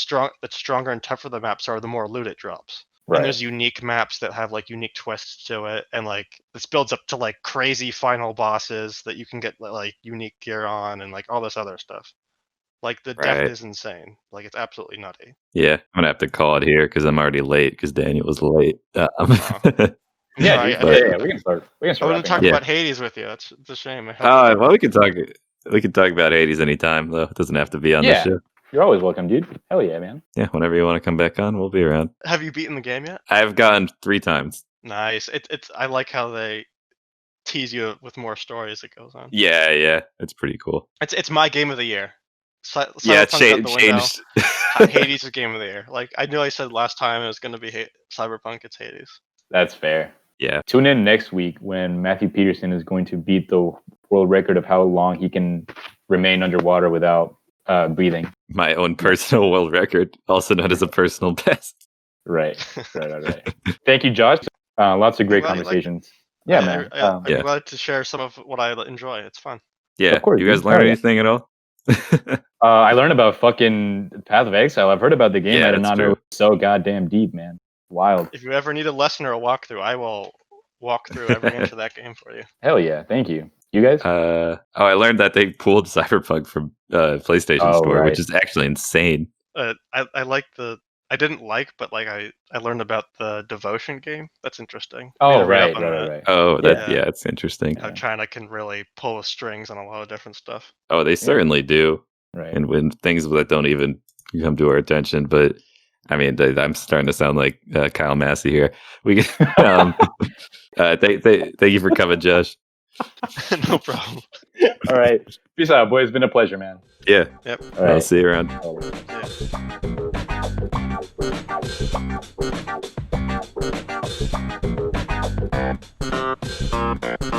stronger and tougher the maps are, the more loot it drops. And there's unique maps that have like unique twists to it, and like this builds up to like crazy final bosses that you can get like unique gear on, and like all this other stuff. Like the depth is insane. Like it's absolutely nutty. Yeah, I'm gonna have to call it here because I'm already late because Daniel was late. Yeah, we can start. I want to talk about Hades with you. It's a shame. Well, we can talk. We can talk about Hades anytime, though. It doesn't have to be on this show. You're always welcome, dude. Hell yeah, man. Yeah, whenever you want to come back on, we'll be around. Have you beaten the game yet? I've gotten 3 times. Nice. I like how they tease you with more story as it goes on. Yeah, it's pretty cool. It's my game of the year. It's changed. Hades is game of the year. Like I knew I said last time it was going to be Cyberpunk. It's Hades. That's fair. Yeah. Tune in next week when Matthew Peterson is going to beat the world record of how long he can remain underwater without breathing. My own personal world record, also known as a personal best. Right. Thank you, Josh. Lots of great conversations. Man. I'm glad to share some of what I enjoy. It's fun. Yeah. Of course, you guys learn anything at all? I learned about fucking Path of Exile. I've heard about the game. I did not know it was so goddamn deep, man. Wild. If you ever need a lesson or a walkthrough, I will walk through every inch of that game for you. Hell yeah. Thank you. You guys? I learned that they pulled Cyberpunk from PlayStation Store, which is actually insane. I didn't like, but like I learned about the Devotion game. That's interesting. Oh, right. Oh, it's interesting. How China can really pull the strings on a lot of different stuff. Oh, they certainly do. Right. And when things that don't even come to our attention, but I mean, I'm starting to sound like Kyle Massey here. We thank you for coming, Josh. No problem. All right. Peace out, boys. It's been a pleasure, man. Yeah. Yep. All right. I'll see you around. Yeah.